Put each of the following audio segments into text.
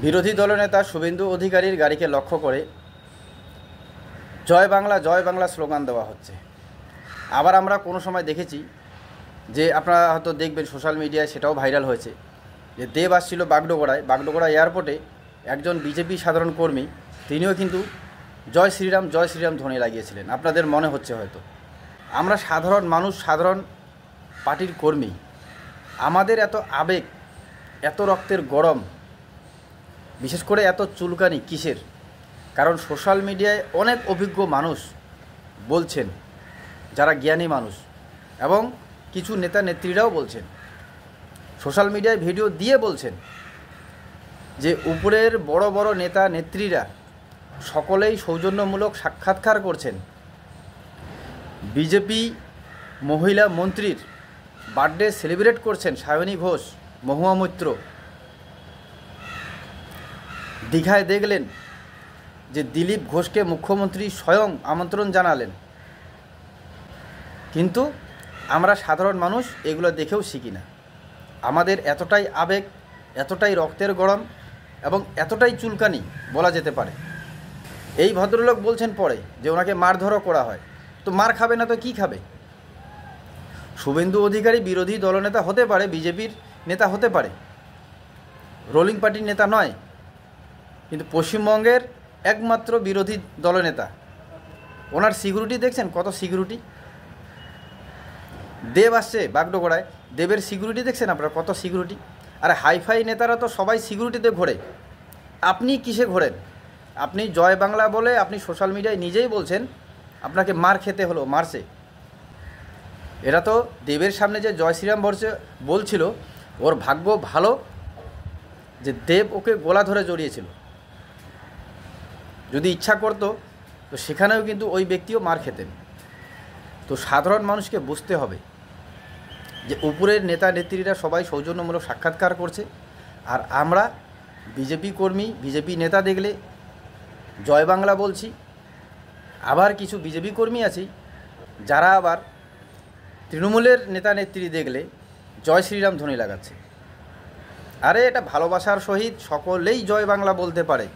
বিরোধী দলনেতা শুভেন্দু অধিকারীর গাড়িকে লক্ষ্য করে জয় বাংলা স্লোগান দেওয়া হচ্ছে। আবার আমরা কোনো সময় দেখেছি যে আপনারা হয়তো দেখবেন সোশ্যাল মিডিয়ায়, সেটাও ভাইরাল হয়েছে, যে দেব আসছিল বাগডোগরা এয়ারপোর্টে একজন বিজেপি সাধারণ কর্মী, তিনিও কিন্তু জয় শ্রীরাম ধ্বনি লাগিয়েছিলেন। আপনাদের মনে হচ্ছে হয়তো আমরা সাধারণ মানুষ, সাধারণ পার্টির কর্মী, আমাদের এত আবেগ, এত রক্তের গরম, বিশেষ করে এত চুলকানি কিসের? কারণ সোশ্যাল মিডিয়ায় অনেক অভিজ্ঞ মানুষ বলছেন, যারা জ্ঞানী মানুষ, এবং কিছু নেতা নেত্রীরাও বলছেন, সোশ্যাল মিডিয়ায় ভিডিও দিয়ে বলছেন যে উপরের বড় বড় নেতা নেত্রীরা সকলেই সৌজন্যমূলক সাক্ষাৎকার করছেন। বিজেপি মহিলা মন্ত্রীর বার্থডে সেলিব্রেট করছেন সায়নী ঘোষ, মহুয়া মৈত্র। দীঘায় দেখলেন যে দিলীপ ঘোষকে মুখ্যমন্ত্রী স্বয়ং আমন্ত্রণ জানালেন। কিন্তু আমরা সাধারণ মানুষ এগুলো দেখেও শিখি না। আমাদের এতটাই আবেগ, এতটাই রক্তের গরম এবং এতটাই চুলকানি বলা যেতে পারে। এই ভদ্রলোক বলছেন পরে যে ওনাকে মারধরও করা হয়, তো মার খাবে না তো কী খাবে? শুভেন্দু অধিকারী বিরোধী দলনেতা হতে পারে, বিজেপির নেতা হতে পারে, রুলিং পার্টির নেতা নয়, কিন্তু পশ্চিমবঙ্গের একমাত্র বিরোধী দলনেতা। ওনার সিকিউরিটি দেখছেন কত সিকিউরিটি? দেব আসছে বাগডোগরায়, দেবের সিকিউরিটি দেখছেন আপনারা কত সিকিউরিটি? আর হাইফাই নেতারা তো সবাই সিকিউরিটিতে ঘোরে, আপনি কিসে ঘোরেন? আপনি জয় বাংলা বলে আপনি সোশ্যাল মিডিয়ায় নিজেই বলছেন আপনাকে মার খেতে হলো, মারছে। এরা তো দেবের সামনে যে জয় শ্রীরাম বলছিল, ওর ভাগ্য ভালো যে দেব ওকে গলা ধরে জড়িয়েছিল। যদি ইচ্ছা করতো তো সেখানেও কিন্তু ওই ব্যক্তিও মার খেতেন। তো সাধারণ মানুষকে বুঝতে হবে যে উপরের নেতা নেত্রীরা সবাই সৌজন্যমূলক সাক্ষাৎকার করছে, আর আমরা বিজেপি কর্মী, বিজেপি নেতা দেখলে জয় বাংলা বলছি। আবার কিছু বিজেপি কর্মী আছি যারা আবার তৃণমূলের নেতা নেত্রী দেখলে জয় শ্রীরাম ধ্বনি লাগাচ্ছে। আরে এটা ভালোবাসার সহিত সকলেই জয় বাংলা বলতে পারে।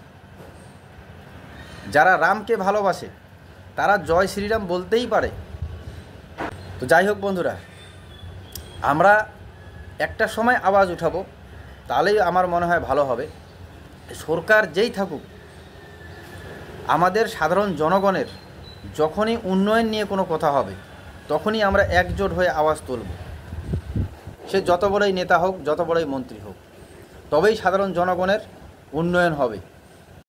যারা রামকে ভালোবাসে তারা জয় শ্রীরাম বলতেই পারে। তো যাই হোক বন্ধুরা, আমরা একটা সময় আওয়াজ উঠাবো, তাহলেই আমার মনে হয় ভালো হবে। সরকার যেই থাকুক, আমাদের সাধারণ জনগণের যখনই উন্নয়ন নিয়ে কোনো কথা হবে, তখনই আমরা একজোট হয়ে আওয়াজ তুলব। সে যত বড়ই নেতা হোক, যত বড়ই মন্ত্রী হোক, তবেই সাধারণ জনগণের উন্নয়ন হবে।